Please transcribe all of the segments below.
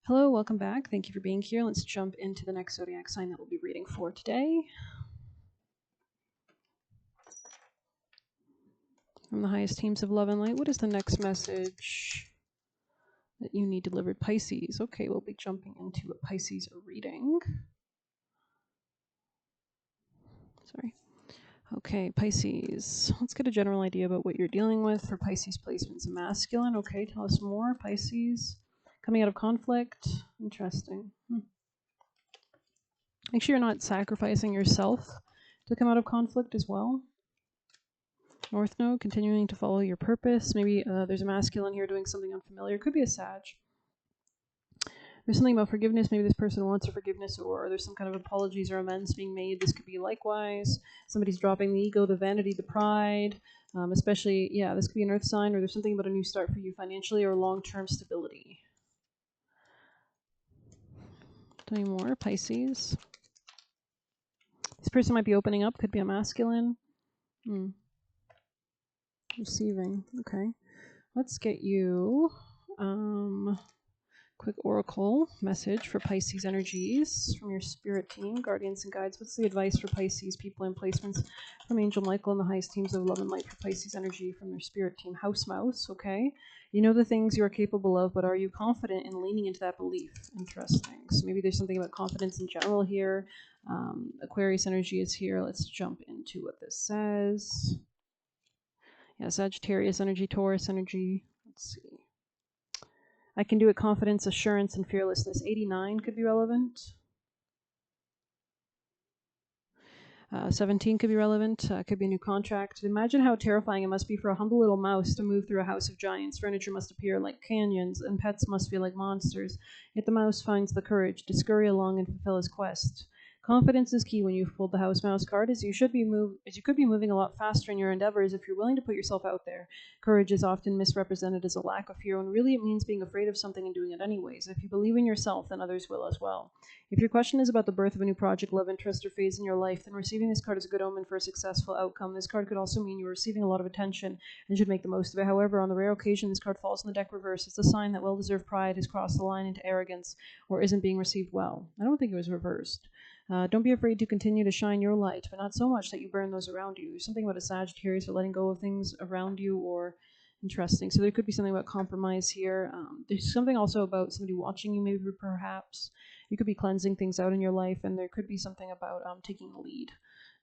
Hello, welcome back. Thank you for being here. Let's jump into the next zodiac sign that we'll be reading for today. From the highest teams of love and light, what is the next message that you need delivered? Pisces. Okay, we'll be jumping into a Pisces reading. Sorry. Okay, Pisces. Let's get a general idea about what you're dealing with for Pisces placements. Masculine. Okay, tell us more. Pisces. Coming out of conflict. Interesting. Make sure you're not sacrificing yourself to come out of conflict as well. North Node, continuing to follow your purpose. Maybe there's a masculine here doing something unfamiliar. Could be a Sag. There's something about forgiveness. Maybe this person wants a forgiveness, or there's some kind of apologies or amends being made. This could be likewise. Somebody's dropping the ego, the vanity, the pride. Especially, yeah, this could be an earth sign, or there's something about a new start for you financially or long-term stability. Tell me more, Pisces. This person might be opening up. Could be a masculine. Receiving. Okay. Let's get you quick oracle message for Pisces energies from your spirit team, guardians and guides. What's the advice for Pisces people and placements from Angel Michael and the highest teams of love and light for Pisces energy from their spirit team? House mouse. Okay. You know the things you are capable of, but are you confident in leaning into that belief? Interesting. So maybe there's something about confidence in general here. Aquarius energy is here. Let's jump into what this says. Yeah, Sagittarius energy, Taurus energy. Let's see. I can do it, confidence, assurance, and fearlessness. 89 could be relevant. 17 could be relevant. Could be a new contract. Imagine how terrifying it must be for a humble little mouse to move through a house of giants. Furniture must appear like canyons, and pets must feel like monsters. Yet the mouse finds the courage to scurry along and fulfill his quest. Confidence is key when you've pulled the house mouse card, as you could be moving a lot faster in your endeavors if you're willing to put yourself out there. Courage is often misrepresented as a lack of fear, when really it means being afraid of something and doing it anyways. If you believe in yourself, then others will as well. If your question is about the birth of a new project, love interest, or phase in your life, then receiving this card is a good omen for a successful outcome. This card could also mean you're receiving a lot of attention and should make the most of it. However, on the rare occasion this card falls in the deck reverse, it's a sign that well-deserved pride has crossed the line into arrogance or isn't being received well. I don't think it was reversed. Don't be afraid to continue to shine your light, but not so much that you burn those around you. There's something about a Sagittarius for letting go of things around you, or interesting. So there could be something about compromise here. There's something also about somebody watching you, maybe perhaps. You could be cleansing things out in your life, and there could be something about taking a lead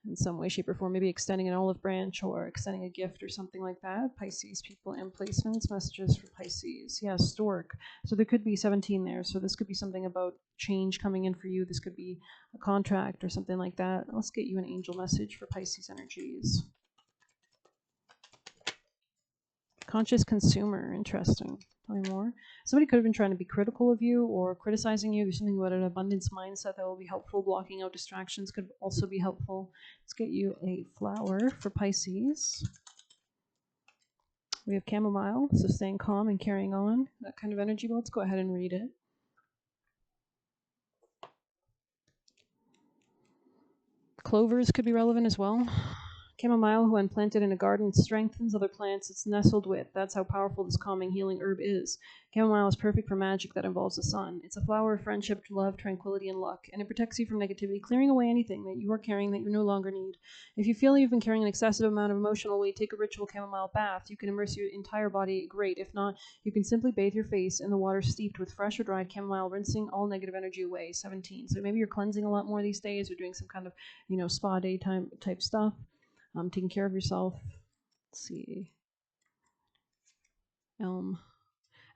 in some way, shape, or form. Maybe extending an olive branch or extending a gift or something like that. Pisces people and placements, messages for Pisces. Yeah, stork. So there could be 17 there. So this could be something about change coming in for you. This could be a contract or something like that. Let's get you an angel message for Pisces energies. Conscious consumer. Interesting. Tell me more. Somebody could have been trying to be critical of you or criticizing you. There's something about an abundance mindset that will be helpful. Blocking out distractions could also be helpful. Let's get you a flower for Pisces. We have chamomile, so staying calm and carrying on. That kind of energy. But let's go ahead and read it. Clovers could be relevant as well. Chamomile, when planted in a garden, strengthens other plants it's nestled with. That's how powerful this calming, healing herb is. Chamomile is perfect for magic that involves the sun. It's a flower of friendship, love, tranquility, and luck, and it protects you from negativity, clearing away anything that you are carrying that you no longer need. If you feel you've been carrying an excessive amount of emotional weight, take a ritual chamomile bath. You can immerse your entire body. Great. If not, you can simply bathe your face in the water steeped with fresh or dried chamomile, rinsing all negative energy away. 17. So maybe you're cleansing a lot more these days, or doing some kind of, spa daytime type stuff. Taking care of yourself. Let's see. Elm.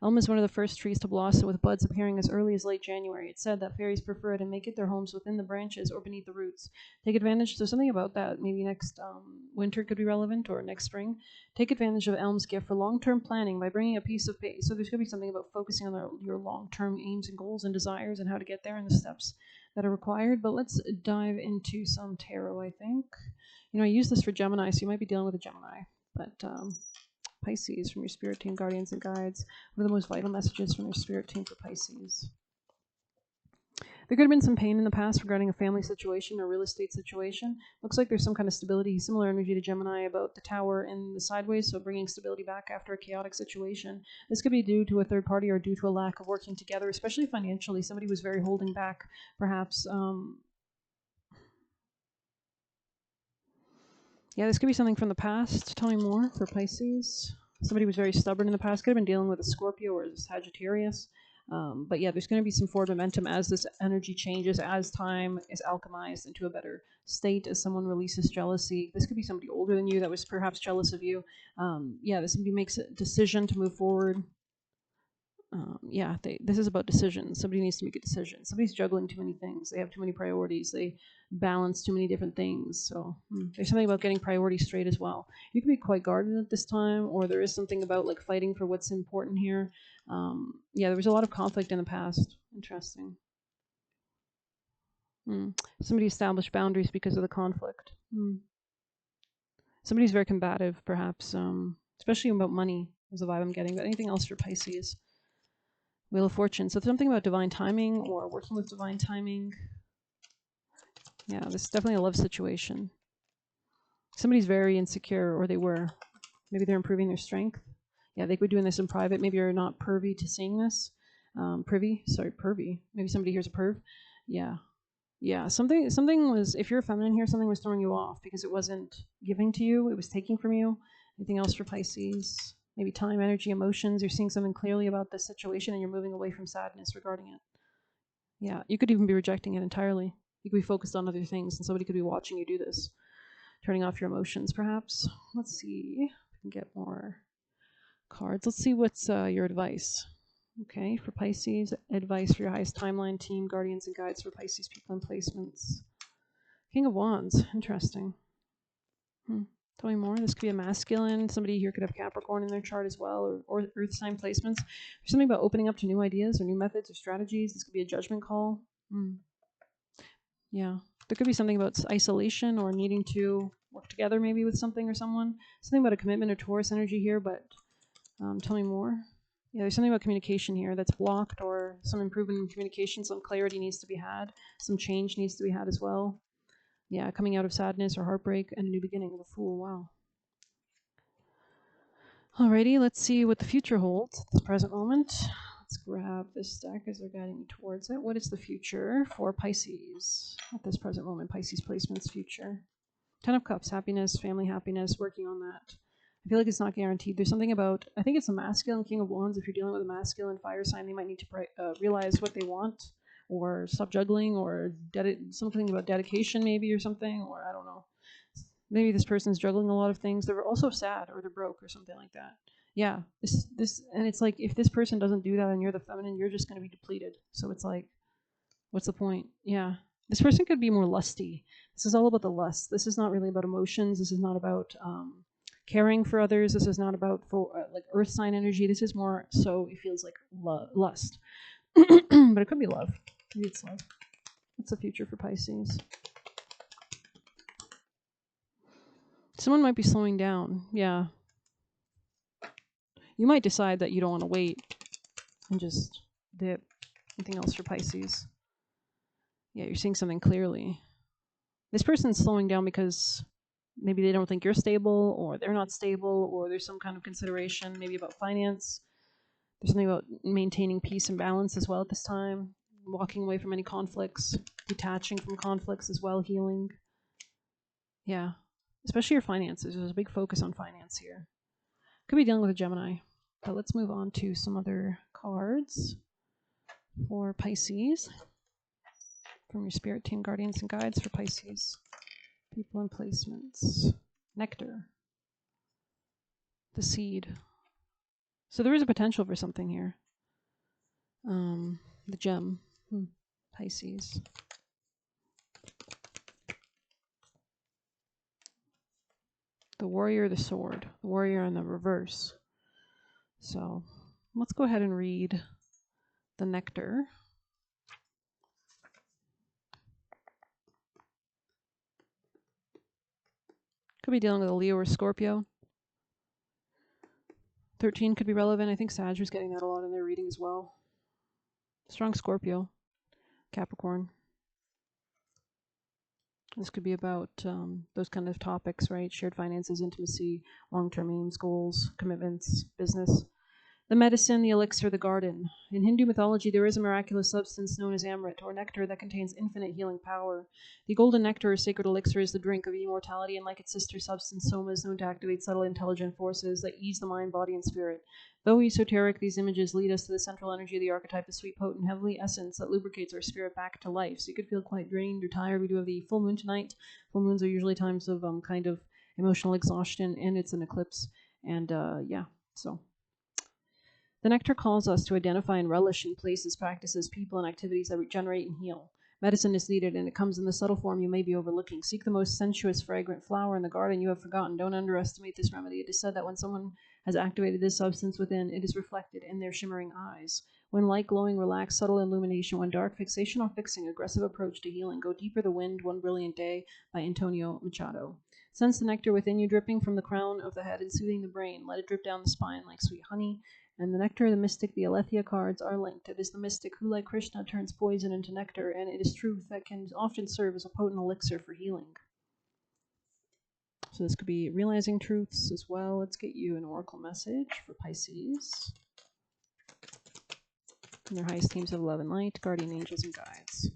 Elm is one of the first trees to blossom, with buds appearing as early as late January. It's said that fairies prefer it and make it their homes within the branches or beneath the roots. Take advantage. So something about that. Maybe next winter could be relevant, or next spring. Take advantage of Elm's gift for long-term planning by bringing a piece of paper. So there's going to be something about focusing on your long-term aims and goals and desires and how to get there and the steps that are required. But let's dive into some tarot, I think. I use this for Gemini, so you might be dealing with a Gemini. But Pisces, from your spirit team, guardians and guides. What are the most vital messages from your spirit team for Pisces? There could have been some pain in the past regarding a family situation or real estate situation. Looks like there's some kind of stability, similar energy to Gemini about the Tower in the sideways, so bringing stability back after a chaotic situation. This could be due to a third party or due to a lack of working together, especially financially. Somebody was very holding back, perhaps. Yeah, this could be something from the past. Tell me more for Pisces. Somebody was very stubborn in the past. Could have been dealing with a Scorpio or a Sagittarius. But yeah, there's going to be some forward momentum as this energy changes, as time is alchemized into a better state, as someone releases jealousy. This could be somebody older than you that was perhaps jealous of you. Yeah, somebody makes a decision to move forward. This is about decisions. Somebody needs to make a decision. Somebody's juggling too many things. They have too many priorities. They balance too many different things. So there's something about getting priorities straight as well. You can be quite guarded at this time, or there is something about like fighting for what's important here. There was a lot of conflict in the past. Interesting. Somebody established boundaries because of the conflict. Somebody's very combative, perhaps, especially about money is the vibe I'm getting. But anything else for Pisces? Wheel of Fortune. So something about divine timing or working with divine timing. Yeah, this is definitely a love situation. Somebody's very insecure, or they were. Maybe they're improving their strength. Yeah, they could be doing this in private. Maybe you're not privy to seeing this. Pervy. Maybe somebody here's a perv. Yeah. Something was, if you're feminine here, something was throwing you off because it wasn't giving to you. It was taking from you. Anything else for Pisces? Maybe time, energy, emotions. You're seeing something clearly about this situation and you're moving away from sadness regarding it. Yeah, you could even be rejecting it entirely. You could be focused on other things and somebody could be watching you do this. Turning off your emotions, perhaps. Let's see if we can get more cards. Let's see what's your advice. Okay, for Pisces, advice for your highest timeline team, guardians and guides for Pisces people and placements. King of Wands, interesting. Tell me more. This could be a masculine. Somebody here could have Capricorn in their chart as well, or Earth sign placements. There's something about opening up to new ideas or new methods or strategies. This could be a judgment call. Yeah. There could be something about isolation or needing to work together maybe with something or someone. Something about a commitment or Taurus energy here, but tell me more. Yeah, there's something about communication here that's blocked, or some improvement in communication, some clarity needs to be had, some change needs to be had as well. Yeah, coming out of sadness or heartbreak and a new beginning with a Fool. Wow. Alrighty, let's see what the future holds at this present moment. Let's grab this deck as they're guiding me towards it. What is the future for Pisces at this present moment? Pisces placements future. 10 of Cups, happiness, family happiness, working on that. I feel like it's not guaranteed. There's something about, I think it's a masculine King of Wands. If you're dealing with a masculine fire sign, they might need to realize what they want, or stop juggling, or something about dedication maybe, or something, or I don't know. Maybe this person's juggling a lot of things. They're also sad, or they're broke, or something like that. Yeah, and it's like, if this person doesn't do that and you're the feminine, you're just going to be depleted. So it's like, what's the point? Yeah. This person could be more lusty. This is all about the lust. This is not really about emotions. This is not about caring for others. This is not about like earth sign energy. This is more so it feels like lust. But it could be love. Maybe it's love. What's the future for Pisces? Someone might be slowing down. Yeah. You might decide that you don't want to wait and just dip. Anything else for Pisces? Yeah, you're seeing something clearly. This person's slowing down because maybe they don't think you're stable, or they're not stable, or there's some kind of consideration maybe about finance. There's something about maintaining peace and balance as well at this time, walking away from any conflicts, detaching from conflicts as well, healing. Yeah, especially your finances. There's a big focus on finance here. Could be dealing with a Gemini. But let's move on to some other cards for Pisces from your spirit team, guardians and guides for Pisces people and placements. Nectar. The seed. So there is a potential for something here. The gem. Pisces. The warrior, the sword. The warrior in the reverse. So let's go ahead and read the nectar. Could be dealing with a Leo or Scorpio. 13 could be relevant. I think Sag was getting that a lot in their reading as well. Strong Scorpio. Capricorn. This could be about those kind of topics, right? Shared finances, intimacy, long-term aims, goals, commitments, business. The medicine, the elixir, the garden. In Hindu mythology, there is a miraculous substance known as amrit, or nectar, that contains infinite healing power. The golden nectar, or sacred elixir, is the drink of immortality, and like its sister substance, soma, is known to activate subtle intelligent forces that ease the mind, body, and spirit. Though esoteric, these images lead us to the central energy of the archetype, a sweet, potent, heavenly essence that lubricates our spirit back to life. So you could feel quite drained or tired. We do have the full moon tonight. Full moons are usually times of kind of emotional exhaustion, and it's an eclipse. And so the nectar calls us to identify and relish in places, practices, people, and activities that regenerate and heal. Medicine is needed, and it comes in the subtle form you may be overlooking. Seek the most sensuous, fragrant flower in the garden you have forgotten. Don't underestimate this remedy. It is said that when someone has activated this substance within, it is reflected in their shimmering eyes. When light, glowing, relaxed, subtle illumination, when dark, fixation on fixing, aggressive approach to healing. Go deeper, the wind, One Brilliant Day by Antonio Machado. Sense the nectar within you dripping from the crown of the head and soothing the brain. Let it drip down the spine like sweet honey. And the nectar, the mystic, the aletheia cards are linked. It is the mystic who, like Krishna, turns poison into nectar, and it is truth that can often serve as a potent elixir for healing. So this could be realizing truths as well. Let's get you an oracle message for Pisces. And their highest themes of love and light, guardian angels and guides.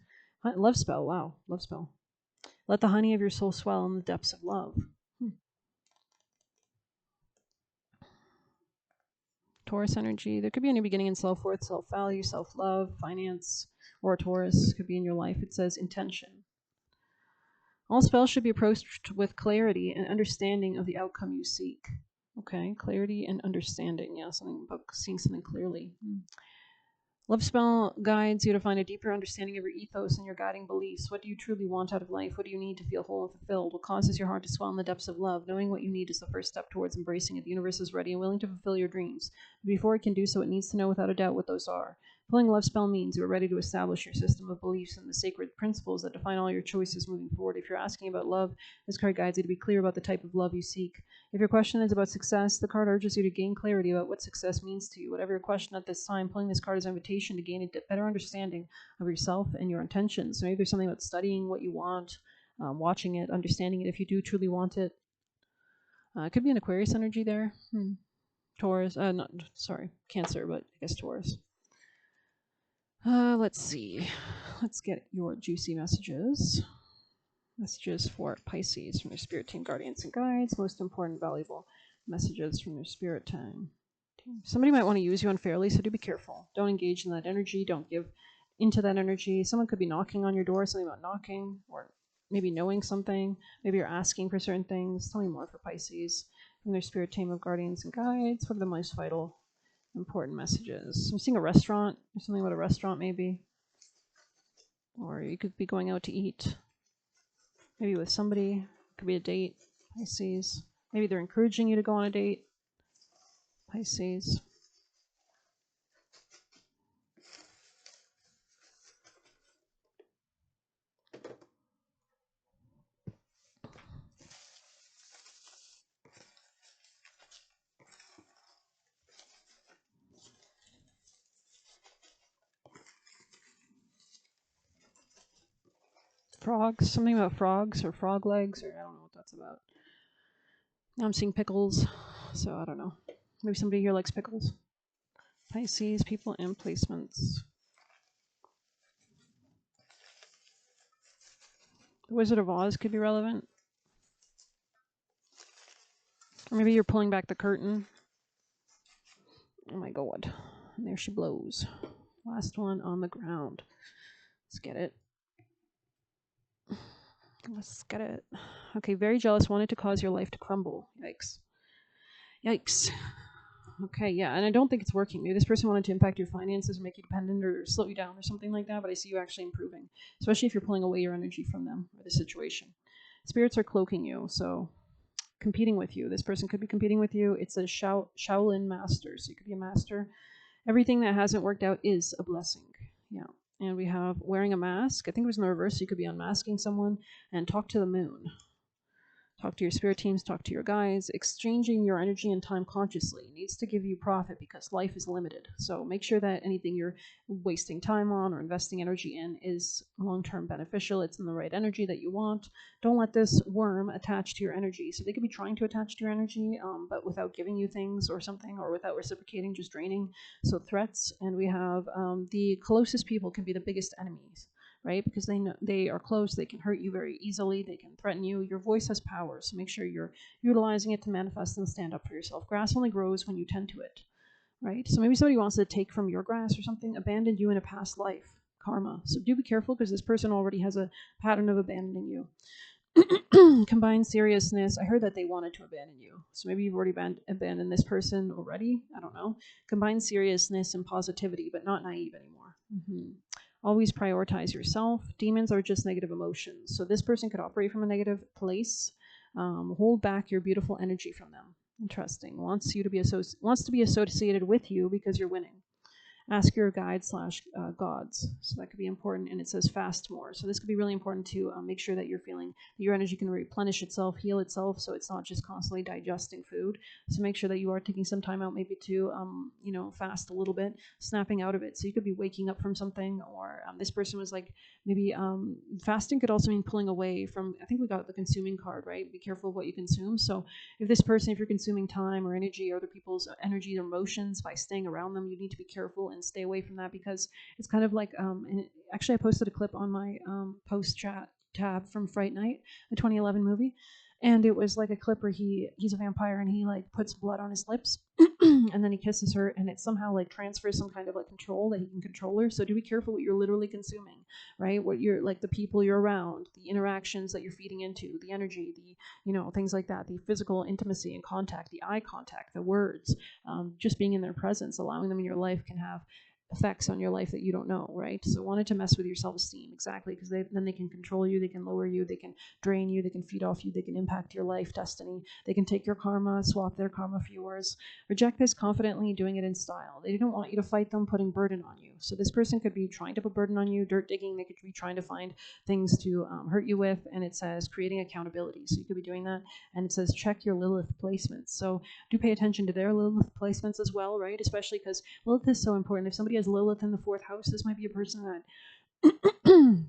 Love spell, wow, love spell. Let the honey of your soul swell in the depths of love. Taurus energy. There could be a new beginning in self-worth, self-value, self-love, finance, or a Taurus could be in your life. It says intention. All spells should be approached with clarity and understanding of the outcome you seek. Okay, clarity and understanding. Yeah, something about seeing something clearly. Love spell guides you to find a deeper understanding of your ethos and your guiding beliefs. What do you truly want out of life? What do you need to feel whole and fulfilled? What causes your heart to swell in the depths of love? Knowing what you need is the first step towards embracing it. The universe is ready and willing to fulfill your dreams. But before it can do so, it needs to know without a doubt what those are. Pulling a love spell means you are ready to establish your system of beliefs and the sacred principles that define all your choices moving forward. If you're asking about love, this card guides you to be clear about the type of love you seek. If your question is about success, the card urges you to gain clarity about what success means to you. Whatever your question at this time, pulling this card is an invitation to gain a better understanding of yourself and your intentions. So maybe there's something about studying what you want, watching it, understanding it if you do truly want it. It could be an Aquarius energy there. Taurus, Cancer, but I guess Taurus. Let's see. Let's get your juicy messages. Messages for Pisces from their spirit team, guardians, and guides. Most important, valuable messages from their spirit team. Somebody might want to use you unfairly, so do be careful. Don't engage in that energy. Don't give into that energy. Someone could be knocking on your door, something about knocking, or maybe knowing something. Maybe you're asking for certain things. Tell me more for Pisces from their spirit team of guardians and guides. What are the most vital, important messages? I'm seeing a restaurant, or something about a restaurant maybe. Or you could be going out to eat. Maybe with somebody. It could be a date. Pisces. Maybe they're encouraging you to go on a date. Pisces. Frogs. Something about frogs or frog legs, or I don't know what that's about. Now I'm seeing pickles, so I don't know. Maybe somebody here likes pickles. Pisces, people and placements. The Wizard of Oz could be relevant. Or maybe you're pulling back the curtain. Oh my god. And there she blows. Last one on the ground. Let's get it. Let's get it. Okay, very jealous, wanted to cause your life to crumble. Yikes. Yikes. Okay, yeah, and I don't think it's working. Maybe this person wanted to impact your finances or make you dependent or slow you down or something like that, but I see you actually improving, especially if you're pulling away your energy from them or the situation. Spirits are cloaking you, so competing with you. This person could be competing with you. It's a Shaolin master, so you could be a master. Everything that hasn't worked out is a blessing. Yeah. And we have wearing a mask. I think it was in the reverse. You could be unmasking someone and talk to the moon. Talk to your spirit teams, talk to your guides. Exchanging your energy and time consciously needs to give you profit because life is limited. So make sure that anything you're wasting time on or investing energy in is long-term beneficial. It's in the right energy that you want. Don't let this worm attach to your energy. So they could be trying to attach to your energy, but without giving you things or something, or without reciprocating, just draining. So threats, and we have the closest people can be the biggest enemies, right? Because they know they are close, they can hurt you very easily, they can threaten you. Your voice has power, so make sure you're utilizing it to manifest and stand up for yourself. Grass only grows when you tend to it, right? So maybe somebody wants to take from your grass or something, abandoned you in a past life, karma. So do be careful because this person already has a pattern of abandoning you. Combined seriousness. I heard that they wanted to abandon you. So maybe you've already abandoned this person already. I don't know. Combined seriousness and positivity, but not naive anymore. Always prioritize yourself. Demons are just negative emotions. So this person could operate from a negative place. Hold back your beautiful energy from them. Interesting. Wants to be associated with you because you're winning. Ask your guides / gods. So that could be important. And it says fast more. So this could be really important to make sure that you're feeling that your energy can replenish itself, heal itself, so it's not just constantly digesting food. So make sure that you are taking some time out maybe to, fast a little bit, snapping out of it. So you could be waking up from something, or this person was like, maybe fasting could also mean pulling away from, I think we got the consuming card, right? Be careful of what you consume. So if you're consuming time or energy or other people's energy or emotions by staying around them, you need to be careful and stay away from that, because it's kind of like, and actually I posted a clip on my post chat tab from Fright Night, the 2011 movie, and it was like a clip where he's a vampire and he like puts blood on his lips and then he kisses her, and it somehow like transfers some kind of like control that he can control her. So do be careful what you're literally consuming, right? What you're like, the people you're around, the interactions that you're feeding into, the energy, the things like that, the physical intimacy and contact, the eye contact, the words, just being in their presence, allowing them in your life can have effects on your life that you don't know, right? So wanted to mess with your self-esteem, exactly, because then they can control you, they can lower you, they can drain you, they can feed off you, they can impact your life destiny, they can take your karma, swap their karma for yours. Reject this confidently, doing it in style. They don't want you to fight them, putting burden on you. So this person could be trying to put burden on you, dirt digging, they could be trying to find things to hurt you with, and it says creating accountability. So you could be doing that, and it says check your Lilith placements. So do pay attention to their Lilith placements as well, right? Especially because Lilith is so important. If somebody has Lilith in the 4th house, this might be a person that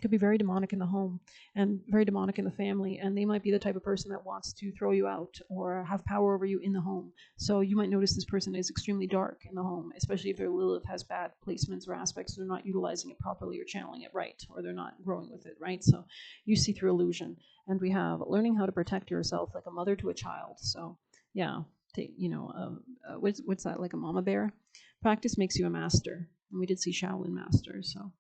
could be very demonic in the home and very demonic in the family, and they might be the type of person that wants to throw you out or have power over you in the home. So you might notice this person is extremely dark in the home, especially if their Lilith has bad placements or aspects. They're not utilizing it properly or channeling it right, or they're not growing with it, right? So you see through illusion. And we have learning how to protect yourself like a mother to a child. So yeah, what's that, like a mama bear? Practice makes you a master. And we did see Shaolin masters, so.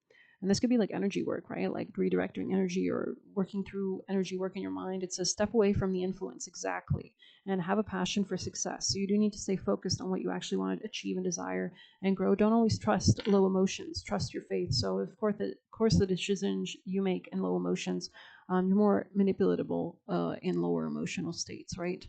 And this could be like energy work, right? Like redirecting energy or working through energy work in your mind. It says step away from the influence, exactly, and have a passion for success. So you do need to stay focused on what you actually want to achieve and desire and grow. Don't always trust low emotions. Trust your faith. So of course the decisions you make in low emotions, you're more manipulatable in lower emotional states, right?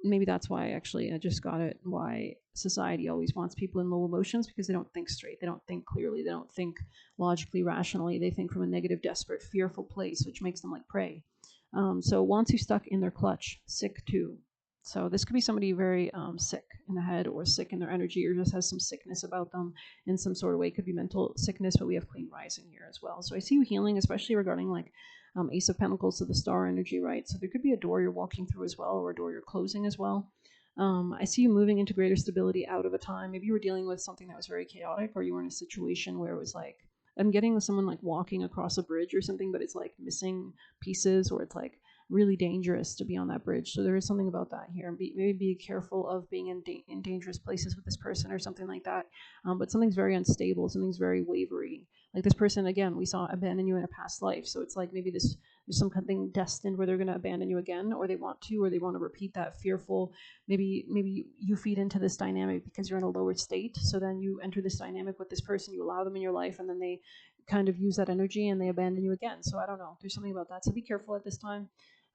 Maybe that's why actually I just got it, why society always wants people in low emotions, because they don't think straight, they don't think clearly, they don't think logically, rationally, they think from a negative, desperate, fearful place, which makes them like prey. So wants you stuck in their clutch, sick too. So this could be somebody very sick in the head or sick in their energy, or just has some sickness about them in some sort of way. It could be mental sickness, but we have clean rising here as well. So I see you healing, especially regarding like Ace of Pentacles to the star energy, right? So there could be a door you're walking through as well, or a door you're closing as well. I see you moving into greater stability out of a time. Maybe you were dealing with something that was very chaotic, or you were in a situation where it was like, I'm getting someone like walking across a bridge or something, but it's like missing pieces, or it's like really dangerous to be on that bridge. So there is something about that here. Maybe be careful of being in dangerous places with this person or something like that. But something's very unstable. Something's very wavery. Like this person, again, we saw abandon you in a past life. So it's like maybe there's something destined where they're going to abandon you again, or they want to repeat that fearful. Maybe you feed into this dynamic because you're in a lower state. So then you enter this dynamic with this person, you allow them in your life, and then they kind of use that energy and they abandon you again. So I don't know. There's something about that. So be careful at this time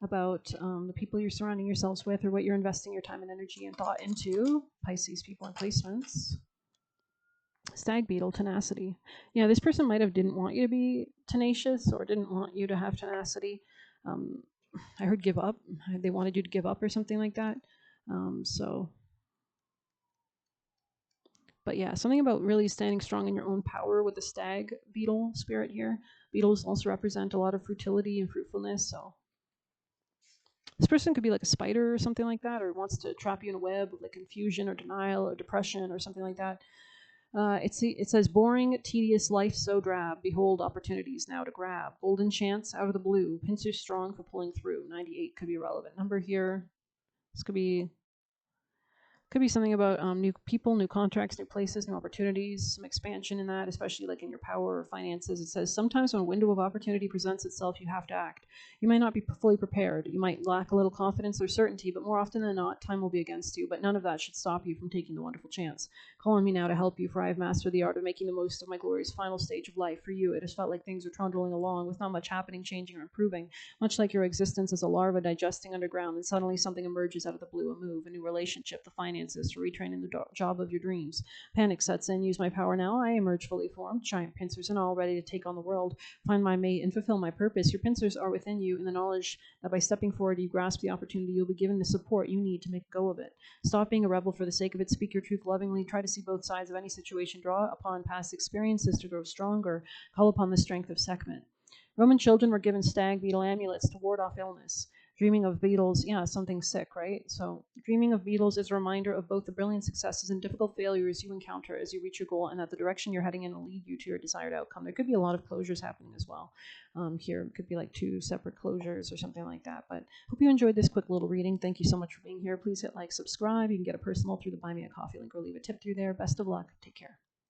about the people you're surrounding yourselves with, or what you're investing your time and energy and thought into. Pisces people and placements. Stag beetle, tenacity. Yeah, this person might have didn't want you to be tenacious or didn't want you to have tenacity. I heard give up. They wanted you to give up or something like that. So, but yeah, something about really standing strong in your own power with the stag beetle spirit here. Beetles also represent a lot of fertility and fruitfulness. So this person could be like a spider or something like that, or wants to trap you in a web of like confusion or denial or depression or something like that. It says, boring, tedious life so drab. Behold, opportunities now to grab. Golden chance out of the blue. Pincers strong for pulling through. 98 could be a relevant number here. This could be something about new people, new contracts, new places, new opportunities, some expansion in that, especially like in your power or finances. It says sometimes when a window of opportunity presents itself, you have to act. You might not be fully prepared. You might lack a little confidence or certainty, but more often than not, time will be against you. But none of that should stop you from taking the wonderful chance. Call on me now to help you, for I have mastered the art of making the most of my glorious final stage of life. For you, it has felt like things are trundling along with not much happening, changing, or improving, much like your existence as a larva digesting underground, and suddenly something emerges out of the blue, a move, a new relationship, the finances to retrain in the job of your dreams. Panic sets in. Use my power now. I emerge fully formed, giant pincers and all, ready to take on the world, find my mate, and fulfill my purpose. Your pincers are within you in the knowledge that by stepping forward, you grasp the opportunity. You'll be given the support you need to make a go of it. Stop being a rebel for the sake of it. Speak your truth lovingly. Try to see both sides of any situation. Draw upon past experiences to grow stronger. Call upon the strength of Sekhmet. Roman children were given stag beetle amulets to ward off illness. Dreaming of beetles, yeah, something sick, right? So dreaming of beetles is a reminder of both the brilliant successes and difficult failures you encounter as you reach your goal, and that the direction you're heading in will lead you to your desired outcome. There could be a lot of closures happening as well. Here it could be like 2 separate closures or something like that. But hope you enjoyed this quick little reading. Thank you so much for being here. Please hit like, subscribe. You can get a personal through the Buy Me a Coffee link or leave a tip through there. Best of luck. Take care.